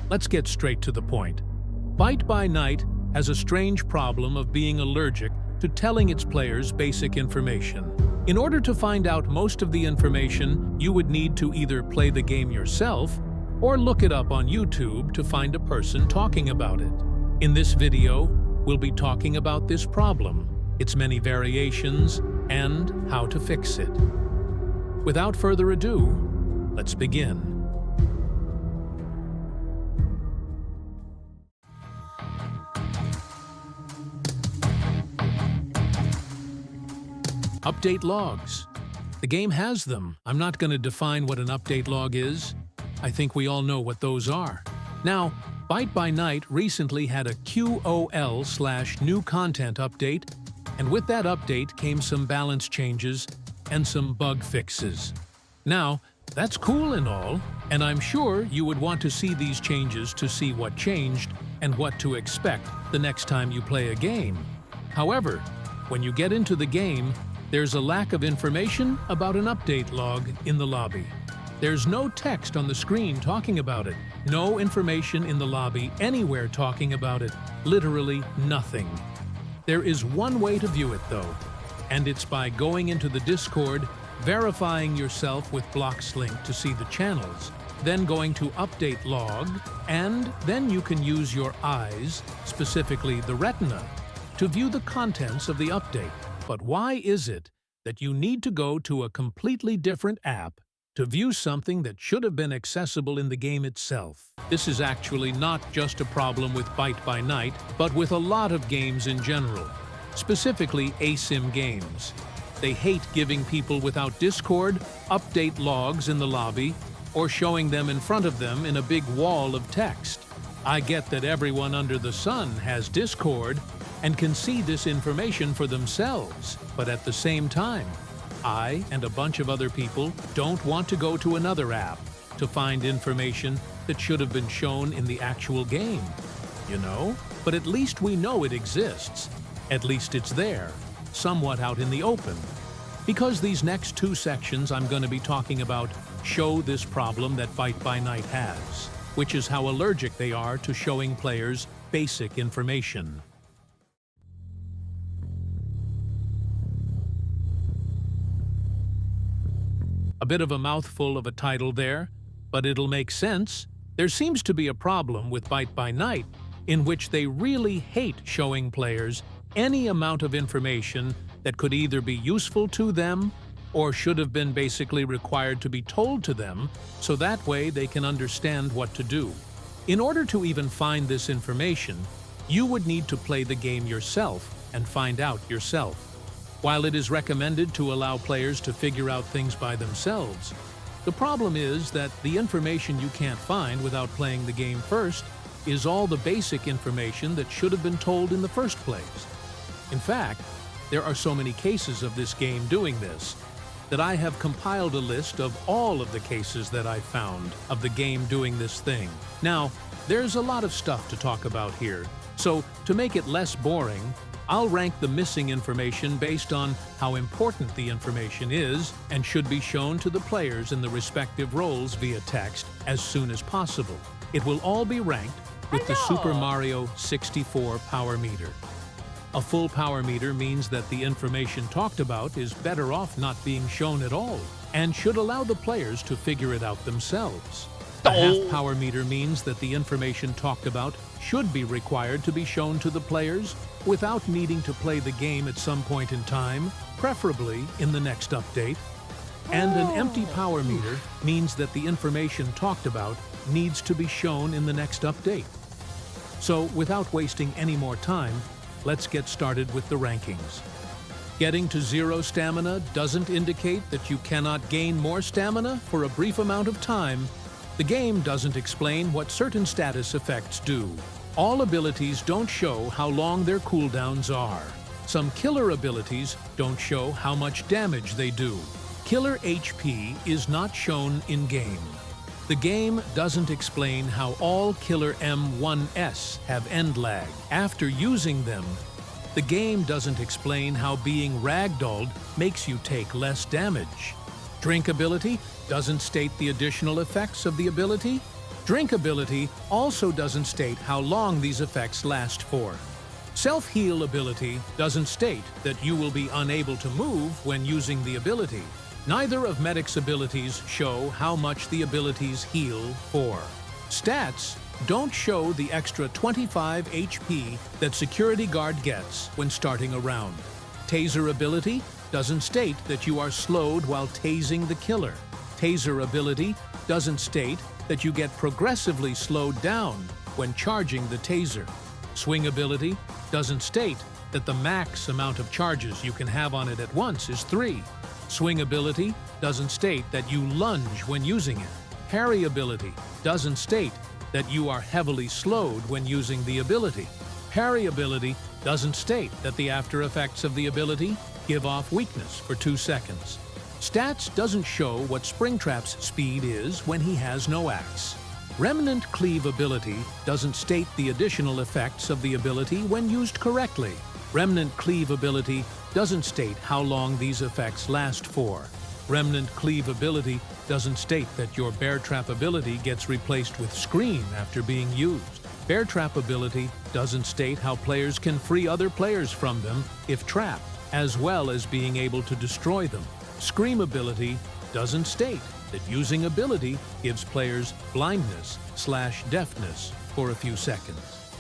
let's get straight to the point. BY NIGHT has a strange problem of being allergic to telling its players basic information. In order to find out most of the information, you would need to either play the game yourself or look it up on YouTube to find a person talking about it. In this video, we'll be talking about this problem, its many variations, and how to fix it. Without further ado, let's begin. Update logs. The game has them. I'm not going to define what an update log is. I think we all know what those are. Now, BY NIGHT recently had a QOL/new content update, and with that update came some balance changes and some bug fixes. Now, that's cool and all, and I'm sure you would want to see these changes to see what changed and what to expect the next time you play a game. However, when you get into the game, there's a lack of information about an update log in the lobby. There's no text on the screen talking about it, no information in the lobby anywhere talking about it, literally nothing. There is one way to view it though, and it's by going into the Discord, verifying yourself with Blockslink to see the channels, then going to Update Log, and then you can use your eyes, specifically the retina, to view the contents of the update. But why is it that you need to go to a completely different app to view something that should have been accessible in the game itself? This is actually not just a problem with BY NIGHT, but with a lot of games in general, specifically ASIM games. They hate giving people without Discord update logs in the lobby or showing them in front of them in a big wall of text. I get that everyone under the sun has Discord and can see this information for themselves, but at the same time, I and a bunch of other people don't want to go to another app to find information that should have been shown in the actual game, you know? But at least we know it exists. At least it's there, somewhat out in the open. Because these next two sections I'm going to be talking about show this problem that BY NIGHT has, which is how allergic they are to showing players basic information. A bit of a mouthful of a title there, but it'll make sense. There seems to be a problem with BY NIGHT in which they really hate showing players any amount of information that could either be useful to them or should have been basically required to be told to them so that way they can understand what to do. In order to even find this information, you would need to play the game yourself and find out yourself. While it is recommended to allow players to figure out things by themselves, the problem is that the information you can't find without playing the game first is all the basic information that should have been told in the first place. In fact, there are so many cases of this game doing this that I have compiled a list of all of the cases that I found of the game doing this thing. Now, there's a lot of stuff to talk about here, so to make it less boring, I'll rank the missing information based on how important the information is and should be shown to the players in the respective roles via text as soon as possible. It will all be ranked with the Super Mario 64 power meter. A full power meter means that the information talked about is better off not being shown at all and should allow the players to figure it out themselves. A half power meter means that the information talked about should be required to be shown to the players without needing to play the game at some point in time, preferably in the next update. And an empty power meter means that the information talked about needs to be shown in the next update. So, without wasting any more time, let's get started with the rankings. Getting to 0 stamina doesn't indicate that you cannot gain more stamina for a brief amount of time. The game doesn't explain what certain status effects do. All abilities don't show how long their cooldowns are. Some killer abilities don't show how much damage they do. Killer HP is not shown in-game. The game doesn't explain how all Killer M1S have end lag after using them. The game doesn't explain how being ragdolled makes you take less damage. Drink ability doesn't state the additional effects of the ability. Drink ability also doesn't state how long these effects last for. Self-heal ability doesn't state that you will be unable to move when using the ability. Neither of Medic's abilities show how much the abilities heal for. Stats don't show the extra 25 HP that Security Guard gets when starting a round. Taser ability doesn't state that you are slowed while tasing the killer. Taser ability doesn't state that you get progressively slowed down when charging the taser. Swing ability doesn't state that the max amount of charges you can have on it at once is 3. Swing ability doesn't state that you lunge when using it. Parry ability doesn't state that you are heavily slowed when using the ability. Parry ability doesn't state that the after effects of the ability give off weakness for 2 seconds. Stats doesn't show what Springtrap's speed is when he has no axe. Remnant Cleave ability doesn't state the additional effects of the ability when used correctly. Remnant Cleave ability doesn't state how long these effects last for. Remnant Cleave ability doesn't state that your Bear Trap ability gets replaced with Scream after being used. Bear Trap ability doesn't state how players can free other players from them if trapped, as well as being able to destroy them. Scream ability doesn't state that using ability gives players blindness/deafness for a few seconds.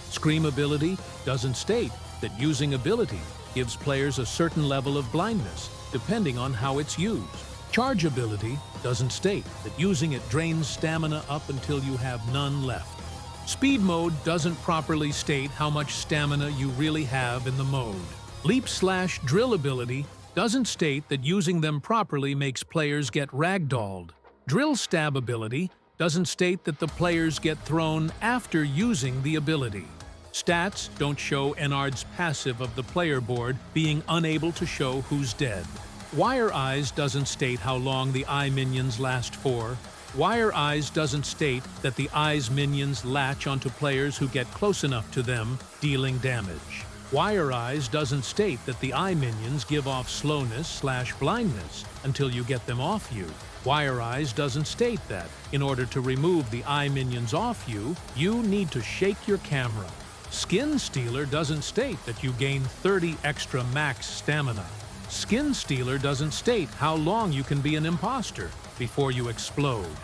Scream ability doesn't state that using ability gives players a certain level of blindness, depending on how it's used. Charge ability doesn't state that using it drains stamina up until you have none left. Speed mode doesn't properly state how much stamina you really have in the mode. Leap/drill ability doesn't state that using them properly makes players get ragdolled. Drill stab ability doesn't state that the players get thrown after using the ability. Stats don't show Enard's passive of the player board being unable to show who's dead. Wire Eyes doesn't state how long the eye minions last for. Wire Eyes doesn't state that the eye's minions latch onto players who get close enough to them, dealing damage. Wire Eyes doesn't state that the eye minions give off slowness/blindness until you get them off you. Wire Eyes doesn't state that, in order to remove the eye minions off you, you need to shake your camera. Skin Stealer doesn't state that you gain 30 extra max stamina. Skin Stealer doesn't state how long you can be an imposter before you explode.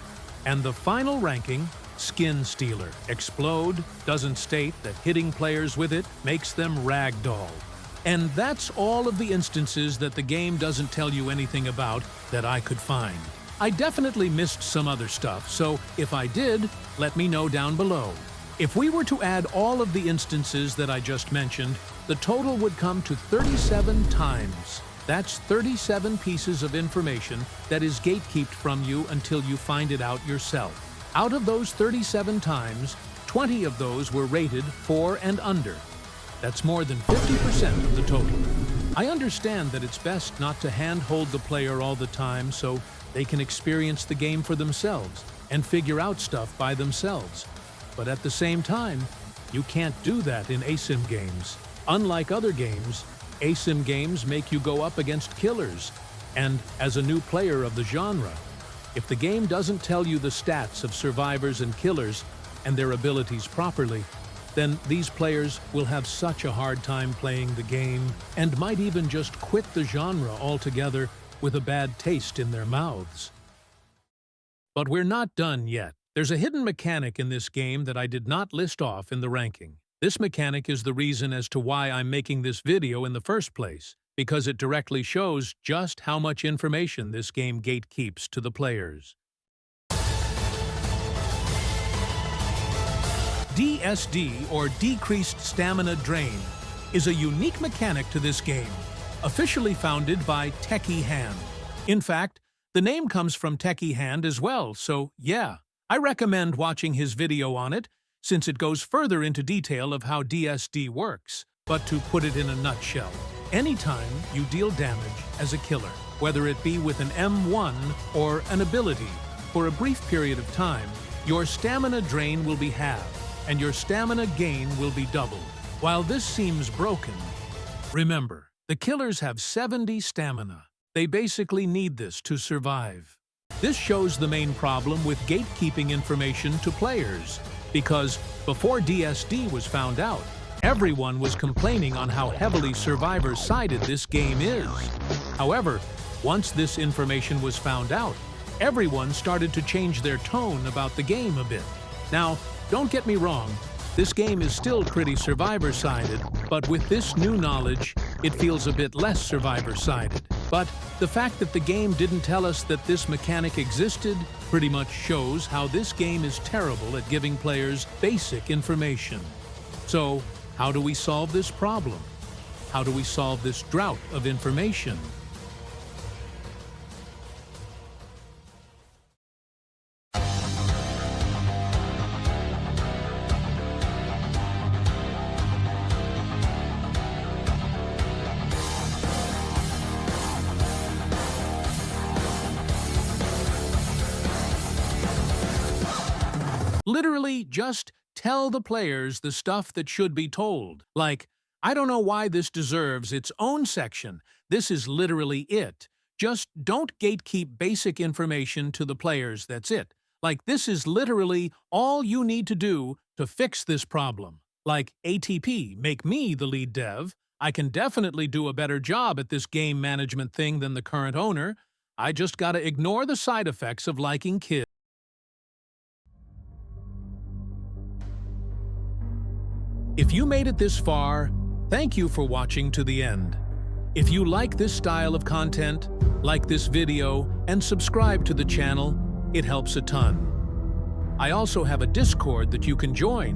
And the final ranking, Skin Stealer Explode, doesn't state that hitting players with it makes them ragdoll. And that's all of the instances that the game doesn't tell you anything about that I could find. I definitely missed some other stuff, so if I did, let me know down below. If we were to add all of the instances that I just mentioned, the total would come to 37 times. That's 37 pieces of information that is gatekept from you until you find it out yourself. Out of those 37 times, 20 of those were rated 4 and under. That's more than 50% of the total. I understand that it's best not to handhold the player all the time so they can experience the game for themselves and figure out stuff by themselves. But at the same time, you can't do that in ASIM games. Unlike other games, ASIM games make you go up against killers, and as a new player of the genre, if the game doesn't tell you the stats of survivors and killers and their abilities properly, then these players will have such a hard time playing the game and might even just quit the genre altogether with a bad taste in their mouths. But we're not done yet. There's a hidden mechanic in this game that I did not list off in the ranking. This mechanic is the reason as to why I'm making this video in the first place, because it directly shows just how much information this game gatekeeps to the players. DSD, or Decreased Stamina Drain, is a unique mechanic to this game, officially founded by Techie Hand. In fact, the name comes from Techie Hand as well, so yeah, I recommend watching his video on it, since it goes further into detail of how DSD works. But to put it in a nutshell, anytime you deal damage as a killer, whether it be with an M1 or an ability, for a brief period of time, your stamina drain will be halved, and your stamina gain will be doubled. While this seems broken, remember, the killers have 70 stamina. They basically need this to survive. This shows the main problem with gatekeeping information to players, because before DSD was found out, everyone was complaining on how heavily survivor-sided this game is. However, once this information was found out, everyone started to change their tone about the game a bit. Now, don't get me wrong, this game is still pretty survivor-sided, but with this new knowledge, it feels a bit less survivor-sided. But the fact that the game didn't tell us that this mechanic existed pretty much shows how this game is terrible at giving players basic information. So, how do we solve this problem? How do we solve this drought of information? Literally, just tell the players the stuff that should be told. Like, I don't know why this deserves its own section. This is literally it. Just don't gatekeep basic information to the players, that's it. Like, this is literally all you need to do to fix this problem. Like, ATP, make me the lead dev. I can definitely do a better job at this game management thing than the current owner. I just gotta ignore the side effects of liking kids. If you made it this far, thank you for watching to the end. If you like this style of content, like this video, and subscribe to the channel, it helps a ton. I also have a Discord that you can join,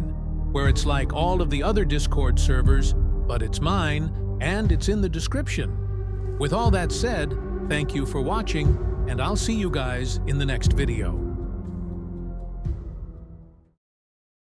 where it's like all of the other Discord servers, but it's mine, and it's in the description. With all that said, thank you for watching, and I'll see you guys in the next video.